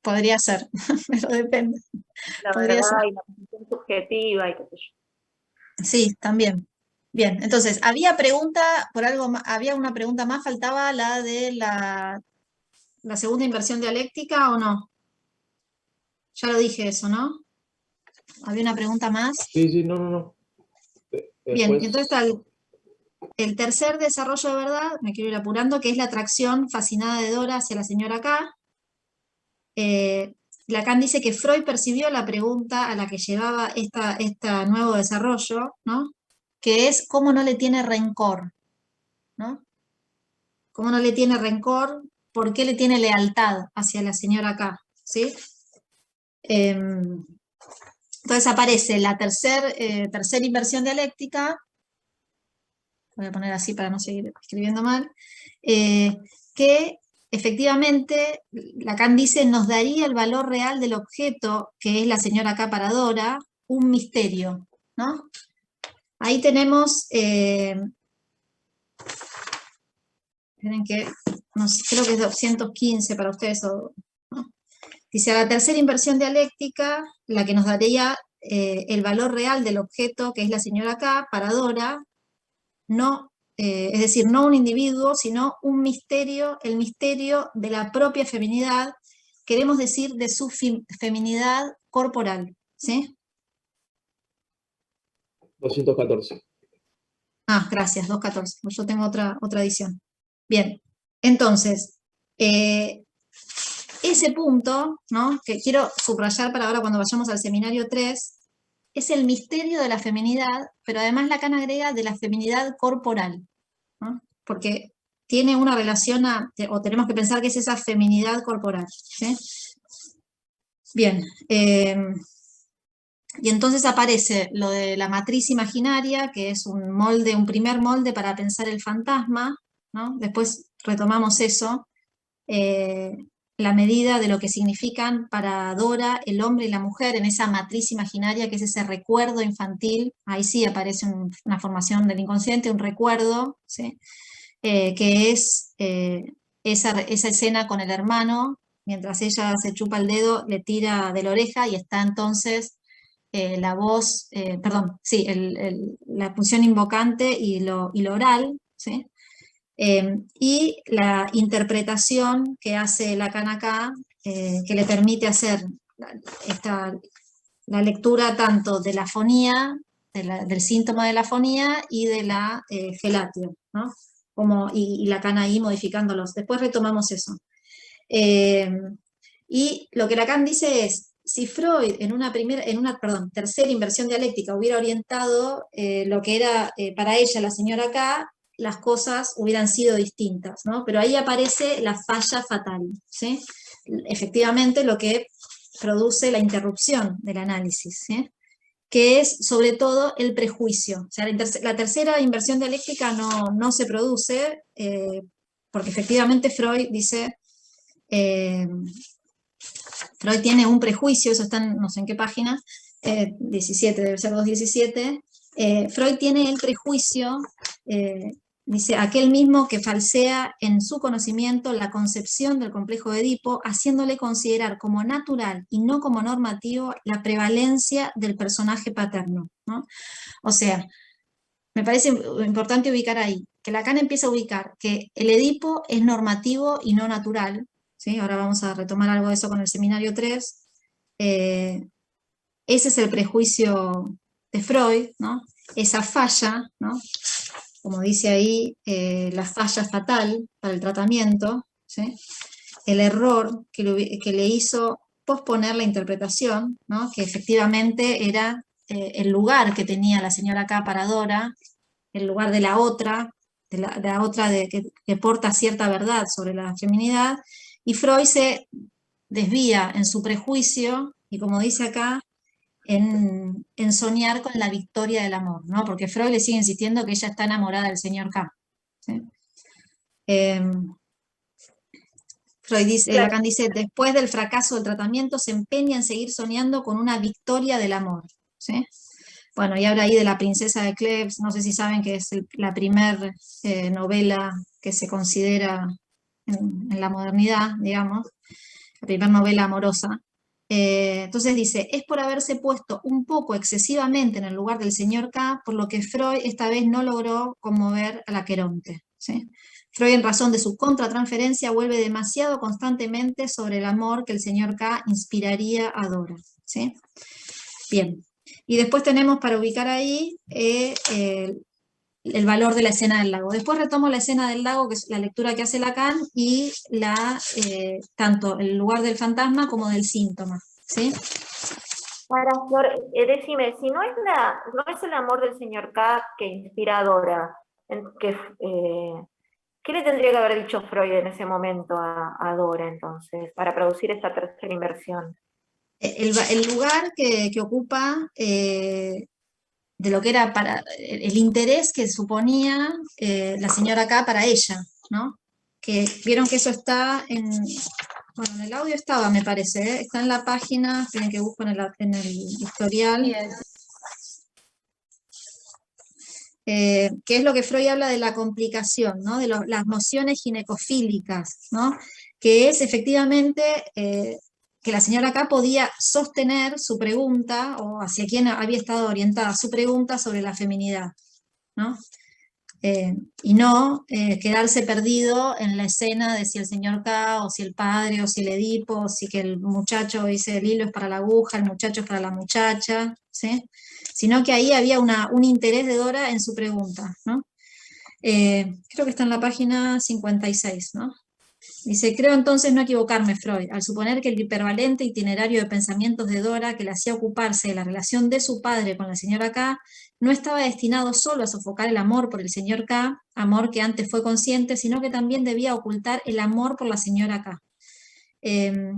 podría ser, pero depende. La Podría verdad, ser. y la posición subjetiva y qué sé yo. Sí, también. Bien, entonces, había una pregunta más, faltaba la de la segunda inversión dialéctica, ¿o no? Ya lo dije eso, ¿no? ¿Había una pregunta más? Sí, no. Bien, Después, entonces está el tercer desarrollo de verdad, me quiero ir apurando, que es la atracción fascinada de Dora hacia la señora K. Lacan dice que Freud percibió la pregunta a la que llevaba este nuevo desarrollo, ¿no? Que es cómo no le tiene rencor, ¿no? ¿Cómo no le tiene rencor? ¿Por qué le tiene lealtad hacia la señora K? ¿Sí? Entonces aparece la tercera inversión dialéctica, voy a poner así para no seguir escribiendo mal, que efectivamente Lacan dice nos daría el valor real del objeto que es la señora K para Dora, un misterio, ¿no? Ahí tenemos, esperen que, no sé, creo que es 215 para ustedes, ¿no? Dice, a la tercera inversión dialéctica, la que nos daría el valor real del objeto, que es la señora K, para Dora, no, es decir, no un individuo, sino un misterio, el misterio de la propia feminidad, queremos decir de su feminidad corporal, ¿sí? 214. Ah, gracias, 214, yo tengo otra edición. Bien, entonces, ese punto, ¿no? Que quiero subrayar para ahora cuando vayamos al seminario 3, es el misterio de la feminidad, pero además Lacan agrega de la feminidad corporal, ¿no? Porque tiene una relación o tenemos que pensar que es esa feminidad corporal, ¿sí? Bien, y entonces aparece lo de la matriz imaginaria, que es un primer molde para pensar el fantasma, ¿no? Después retomamos eso, la medida de lo que significan para Dora el hombre y la mujer en esa matriz imaginaria que es ese recuerdo infantil. Ahí sí aparece una formación del inconsciente, un recuerdo, ¿sí? Que es esa escena con el hermano, mientras ella se chupa el dedo, le tira de la oreja y está entonces la voz, perdón, sí, la función invocante y lo oral, ¿sí? Y la interpretación que hace Lacan acá, que le permite hacer la lectura tanto de la fonía, del síntoma de la fonía y de la felatio, ¿no? Y Lacan ahí modificándolos. Después retomamos eso. Y lo que Lacan dice es, si Freud en una tercera inversión dialéctica hubiera orientado lo que era para ella la señora K, las cosas hubieran sido distintas, ¿no? Pero ahí aparece la falla fatal, ¿sí? Efectivamente lo que produce la interrupción del análisis, ¿sí? Que es sobre todo el prejuicio. O sea, la tercera inversión dialéctica no se produce porque efectivamente Freud dice, Freud tiene un prejuicio, eso está en no sé en qué página, 17, debe ser 217, Freud tiene el prejuicio, dice, aquel mismo que falsea en su conocimiento la concepción del complejo de Edipo, haciéndole considerar como natural y no como normativo la prevalencia del personaje paterno, ¿no? O sea, me parece importante ubicar ahí, que Lacan empieza a ubicar que el Edipo es normativo y no natural, ¿sí? Ahora vamos a retomar algo de eso con el seminario 3. Ese es el prejuicio de Freud, ¿no? Esa falla, ¿no? Como dice ahí, la falla fatal para el tratamiento, ¿sí? El error que le hizo posponer la interpretación, ¿no? Que efectivamente era el lugar que tenía la señora K para Dora, el lugar de la otra, que porta cierta verdad sobre la feminidad, y Freud se desvía en su prejuicio, y como dice acá, en soñar con la victoria del amor, ¿no? Porque Freud le sigue insistiendo que ella está enamorada del señor K, ¿sí? Freud dice, Claro. Lacan dice, después del fracaso del tratamiento se empeña en seguir soñando con una victoria del amor, ¿sí? Bueno, y habla ahí de La princesa de Cleves, no sé si saben que es la primer novela que se considera en la modernidad, digamos, la primera novela amorosa. Entonces dice, es por haberse puesto un poco excesivamente en el lugar del señor K, por lo que Freud esta vez no logró conmover al Aqueronte, ¿sí? Freud, en razón de su contratransferencia, vuelve demasiado constantemente sobre el amor que el señor K inspiraría a Dora, ¿sí? Bien. Y después tenemos para ubicar ahí el valor de la escena del lago. Después retomo la escena del lago, que es la lectura que hace Lacan, y tanto el lugar del fantasma como del síntoma, ¿sí? Ahora, Flor, decime, si no es el amor del señor K que inspira a Dora, ¿qué le tendría que haber dicho Freud en ese momento a Dora, entonces, para producir esta tercera inversión? El lugar que ocupa de lo que era para el interés que suponía la señora K para ella, ¿no? Que vieron que eso está bueno, en el audio estaba, me parece, ¿eh? Está en la página, esperen que busco en el historial. Que es lo que Freud habla de la complicación, ¿no? De las nociones ginecofílicas, ¿no? Que es efectivamente que la señora K podía sostener su pregunta, o hacia quién había estado orientada su pregunta sobre la feminidad, ¿no? Y no quedarse perdido en la escena de si el señor K, o si el padre, o si el Edipo, o si que el muchacho dice el hilo es para la aguja, el muchacho es para la muchacha, ¿sí? Sino que ahí había un interés de Dora en su pregunta, ¿no? Creo que está en la página 56, ¿no? Dice, creo entonces no equivocarme, Freud, al suponer que el hipervalente itinerario de pensamientos de Dora que le hacía ocuparse de la relación de su padre con la señora K, no estaba destinado solo a sofocar el amor por el señor K, amor que antes fue consciente, sino que también debía ocultar el amor por la señora K.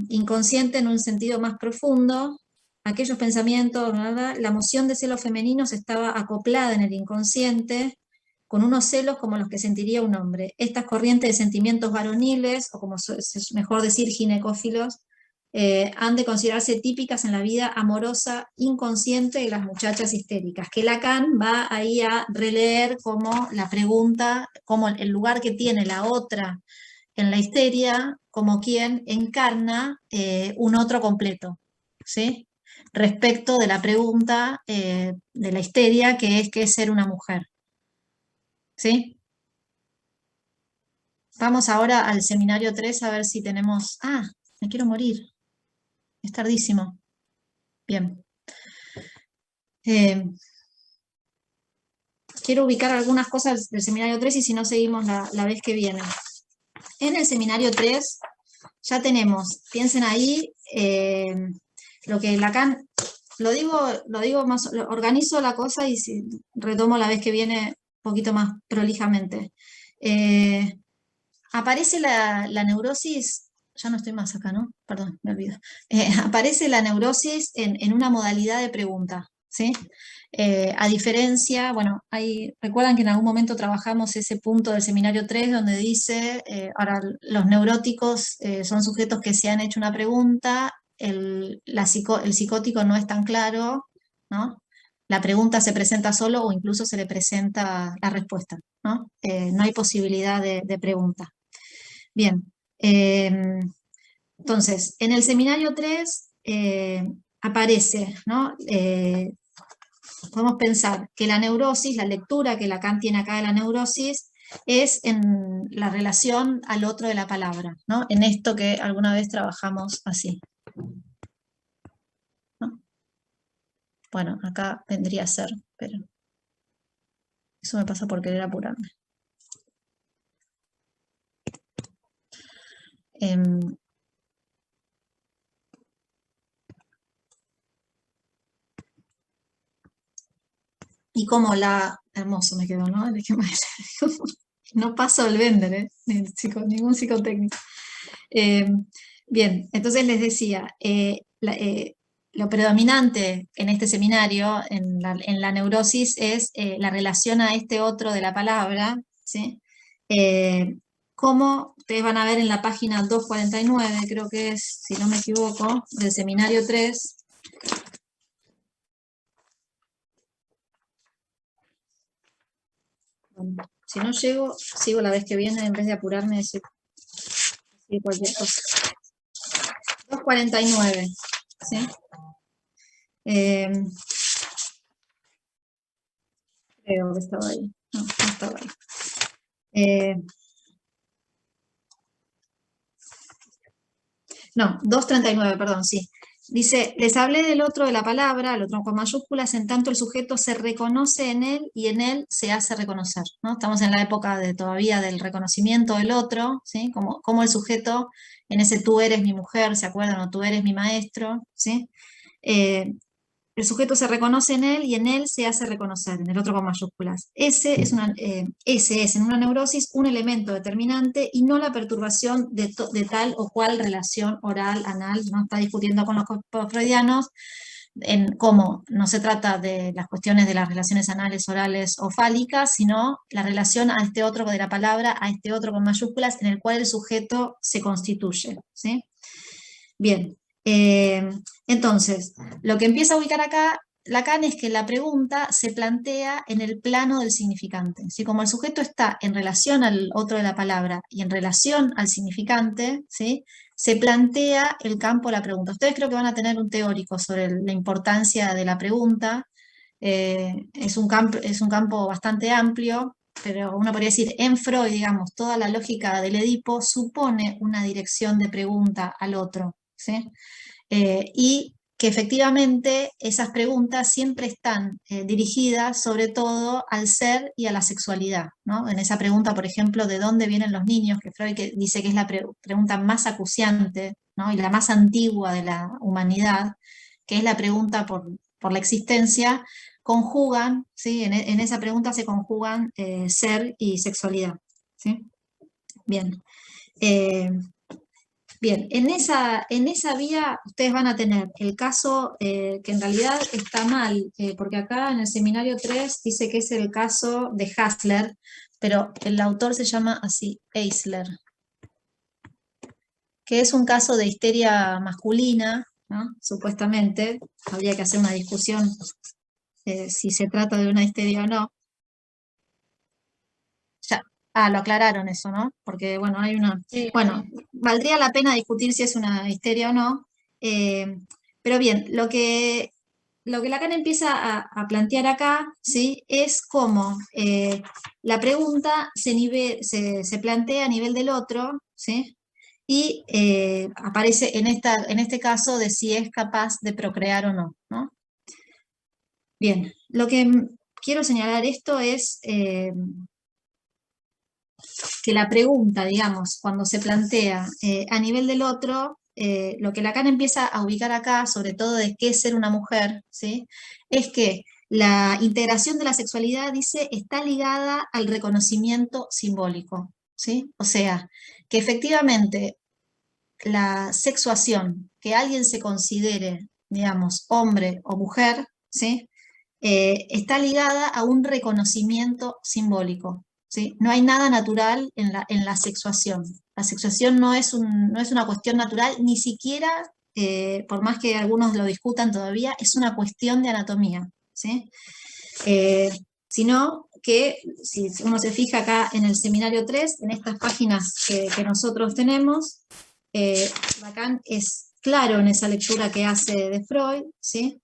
Inconsciente en un sentido más profundo, aquellos pensamientos, ¿verdad? La emoción de celos femeninos estaba acoplada en el inconsciente, con unos celos como los que sentiría un hombre. Estas corrientes de sentimientos varoniles, o como es mejor decir ginecófilos, han de considerarse típicas en la vida amorosa inconsciente de las muchachas histéricas, que Lacan va ahí a releer como la pregunta, como el lugar que tiene la otra en la histeria, como quien encarna un otro completo, ¿sí? Respecto de la pregunta de la histeria, que es ¿qué es ser una mujer? ¿Sí? Vamos ahora al seminario 3 a ver si tenemos... Ah, me quiero morir. Es tardísimo. Bien. Quiero ubicar algunas cosas del seminario 3 y si no seguimos la vez que viene. En el seminario 3 ya tenemos, piensen ahí, lo que Lacan, lo digo más, organizo la cosa y si, retomo la vez que viene un poquito más prolijamente. Aparece la neurosis, ya no estoy más acá, ¿no? Perdón, me olvido. Aparece la neurosis en una modalidad de pregunta, ¿sí? A diferencia, bueno, recuerdan que en algún momento trabajamos ese punto del seminario 3 donde dice, ahora los neuróticos son sujetos que se han hecho una pregunta, el psicótico no es tan claro, ¿no? La pregunta se presenta solo o incluso se le presenta la respuesta, ¿no? No hay posibilidad de pregunta. Bien, entonces, en el seminario 3 aparece, ¿no? Podemos pensar que la neurosis, la lectura que Lacan tiene acá de la neurosis, es en la relación al otro de la palabra, ¿no? En esto que alguna vez trabajamos así, ¿no? Bueno, acá vendría a ser, pero eso me pasa por querer apurarme. Y como hermoso me quedó, ¿no? No paso el vender, ningún psicotécnico. Bien, entonces les decía, lo predominante en este seminario, en la neurosis, es la relación a este otro de la palabra, ¿sí? Como ustedes van a ver en la página 249, creo que es, si no me equivoco, del seminario 3, si no llego, sigo la vez que viene en vez de apurarme decir cualquier cosa. 249, ¿sí? Creo que estaba ahí. No, no estaba ahí. No, 239, perdón, sí. Dice, les hablé del otro de la palabra, el otro con mayúsculas, en tanto el sujeto se reconoce en él y en él se hace reconocer, ¿no? Estamos en la época todavía del reconocimiento del otro, ¿sí? Como el sujeto, en ese tú eres mi mujer, ¿se acuerdan? O tú eres mi maestro, ¿sí? El sujeto se reconoce en él y en él se hace reconocer, en el otro con mayúsculas. Ese es en una neurosis un elemento determinante y no la perturbación de tal o cual relación oral, anal, no está discutiendo con los freudianos en cómo no se trata de las cuestiones de las relaciones anales, orales o fálicas, sino la relación a este otro de la palabra, a este otro con mayúsculas, en el cual el sujeto se constituye, ¿sí? Bien. Entonces, lo que empieza a ubicar acá Lacan es que la pregunta se plantea en el plano del significante. ¿Sí? Como el sujeto está en relación al otro de la palabra y en relación al significante, ¿sí? Se plantea el campo de la pregunta. Ustedes creo que van a tener un teórico sobre la importancia de la pregunta. Es un campo bastante amplio, pero uno podría decir, en Freud, digamos, toda la lógica del Edipo supone una dirección de pregunta al otro, ¿sí? Y que efectivamente esas preguntas siempre están dirigidas sobre todo al ser y a la sexualidad, ¿no? En esa pregunta, por ejemplo, ¿de dónde vienen los niños? Que Freud dice que es la pregunta más acuciante, ¿no? Y la más antigua de la humanidad, que es la pregunta por la existencia, conjugan, ¿sí? En esa pregunta se conjugan ser y sexualidad, ¿sí? Bien. Bien, en esa vía ustedes van a tener el caso que en realidad está mal, porque acá en el seminario 3 dice que es el caso de Hassler, pero el autor se llama así, Eisler, que es un caso de histeria masculina, ¿no? Supuestamente, habría que hacer una discusión si se trata de una histeria o no. Lo aclararon eso, ¿no? Porque, bueno, hay una... Sí, Bueno, sí. valdría la pena discutir si es una histeria o no. Pero bien, lo que Lacan empieza a plantear acá, ¿sí? Es cómo la pregunta se plantea a nivel del otro, ¿sí? Y aparece en este caso de si es capaz de procrear o no, ¿no? Bien, lo que quiero señalar esto es... que la pregunta, digamos, cuando se plantea a nivel del otro, lo que Lacan empieza a ubicar acá, sobre todo de qué es ser una mujer, ¿sí? Es que la integración de la sexualidad, dice, está ligada al reconocimiento simbólico, ¿sí? O sea, que efectivamente la sexuación, que alguien se considere, digamos, hombre o mujer, ¿sí? Está ligada a un reconocimiento simbólico, ¿sí? No hay nada natural en la sexuación. La sexuación no es una cuestión natural, ni siquiera, por más que algunos lo discutan todavía, es una cuestión de anatomía, ¿sí? Sino que, si uno se fija acá en el seminario 3, en estas páginas que nosotros tenemos, Lacan es claro en esa lectura que hace de Freud, ¿sí?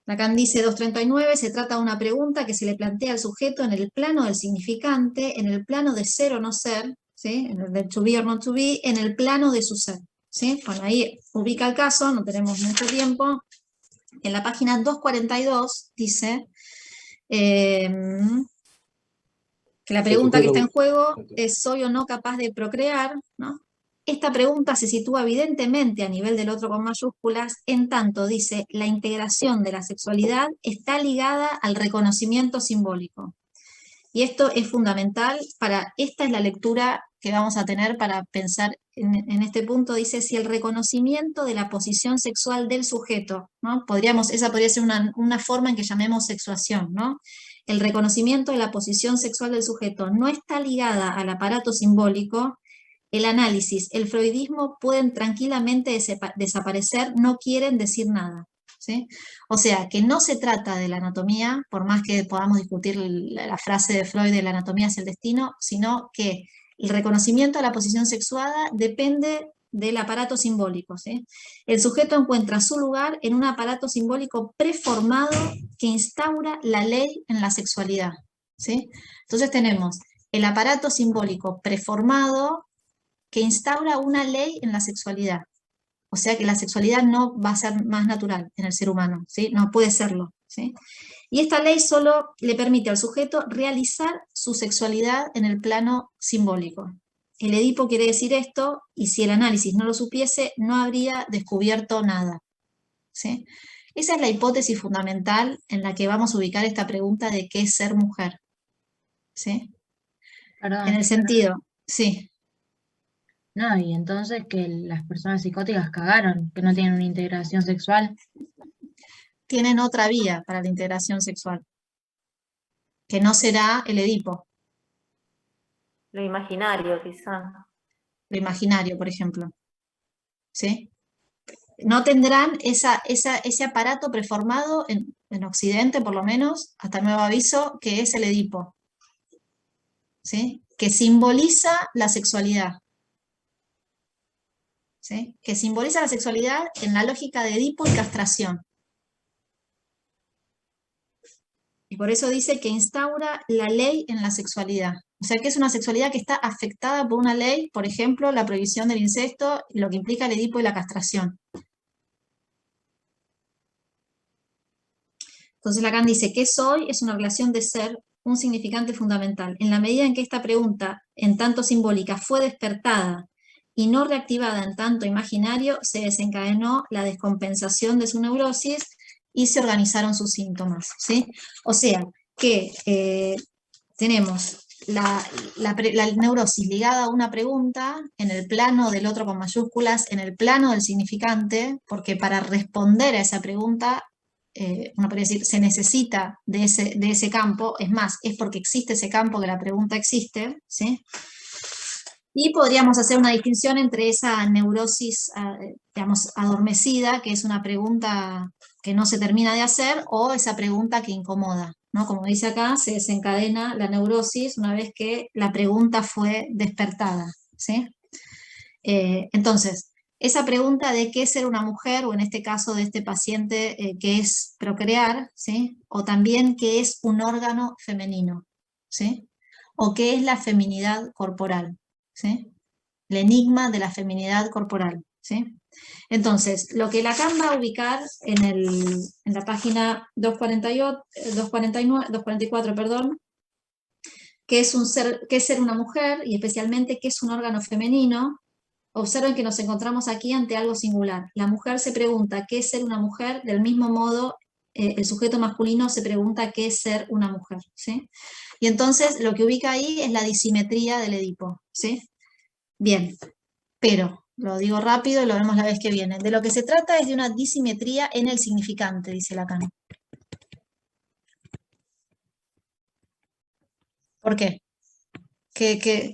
Lacan dice 239, se trata de una pregunta que se le plantea al sujeto en el plano del significante, en el plano de ser o no ser, ¿sí? En el de to be or not to be, en el plano de su ser, ¿sí? Bueno, ahí ubica el caso, no tenemos mucho tiempo. En la página 242 dice que la pregunta que está en juego es ¿soy o no capaz de procrear? ¿No? Esta pregunta se sitúa evidentemente a nivel del otro con mayúsculas, en tanto, dice, la integración de la sexualidad está ligada al reconocimiento simbólico. Y esto es fundamental esta es la lectura que vamos a tener para pensar en este punto. Dice, si el reconocimiento de la posición sexual del sujeto, ¿no? Esa podría ser una forma en que llamemos sexuación, ¿no? El reconocimiento de la posición sexual del sujeto no está ligada al aparato simbólico, el análisis, el freudismo pueden tranquilamente desaparecer, no quieren decir nada, ¿sí? O sea, que no se trata de la anatomía, por más que podamos discutir la frase de Freud de la anatomía es el destino, sino que el reconocimiento de la posición sexuada depende del aparato simbólico, ¿sí? El sujeto encuentra su lugar en un aparato simbólico preformado que instaura la ley en la sexualidad, ¿sí? Entonces tenemos el aparato simbólico preformado que instaura una ley en la sexualidad. O sea que la sexualidad no va a ser más natural en el ser humano, ¿sí? No puede serlo, ¿sí? Y esta ley solo le permite al sujeto realizar su sexualidad en el plano simbólico. El Edipo quiere decir esto, y si el análisis no lo supiese, no habría descubierto nada, ¿sí? Esa es la hipótesis fundamental en la que vamos a ubicar esta pregunta de qué es ser mujer, ¿sí? Perdón. En el sentido, sí. No, y entonces que las personas psicóticas cagaron, que no tienen una integración sexual. Tienen otra vía para la integración sexual, que no será el Edipo, Lo imaginario, quizá. lo imaginario, por ejemplo, ¿sí? No tendrán ese aparato preformado en Occidente, por lo menos, hasta nuevo aviso, que es el Edipo, ¿sí? Que simboliza la sexualidad, ¿sí? Que simboliza la sexualidad en la lógica de Edipo y castración. Y por eso dice que instaura la ley en la sexualidad. O sea que es una sexualidad que está afectada por una ley, por ejemplo, la prohibición del incesto, lo que implica el Edipo y la castración. Entonces Lacan dice que soy es una relación de ser, un significante fundamental. En la medida en que esta pregunta, en tanto simbólica, fue despertada y no reactivada en tanto imaginario, se desencadenó la descompensación de su neurosis y se organizaron sus síntomas, ¿sí? O sea, que tenemos la neurosis ligada a una pregunta en el plano del otro con mayúsculas, en el plano del significante, porque para responder a esa pregunta, uno podría decir, se necesita de ese campo, es más, es porque existe ese campo que la pregunta existe, ¿sí? Y podríamos hacer una distinción entre esa neurosis, digamos, adormecida, que es una pregunta que no se termina de hacer, o esa pregunta que incomoda, ¿no? Como dice acá, se desencadena la neurosis una vez que la pregunta fue despertada, ¿sí? Entonces, esa pregunta de qué es ser una mujer, o en este caso de este paciente, qué es procrear, ¿sí? O también qué es un órgano femenino, ¿sí? O qué es la feminidad corporal, ¿sí? El enigma de la feminidad corporal, ¿sí? Entonces, lo que Lacan va a ubicar en la página 244, perdón, qué es ser una mujer, y especialmente qué es un órgano femenino. Observen que nos encontramos aquí ante algo singular. La mujer se pregunta qué es ser una mujer, del mismo modo el sujeto masculino se pregunta qué es ser una mujer, ¿sí? Y entonces lo que ubica ahí es la disimetría del Edipo, ¿sí? Bien, pero, lo digo rápido y lo vemos la vez que viene. De lo que se trata es de una disimetría en el significante, dice Lacan. ¿Por qué?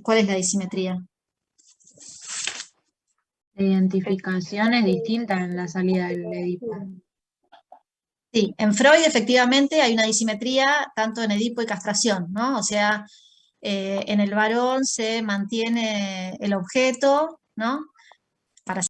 ¿Cuál es la disimetría? La identificación es distinta en la salida del Edipo. Sí, en Freud efectivamente hay una disimetría tanto en Edipo y castración, ¿no? O sea, en el varón se mantiene el objeto, ¿no? Para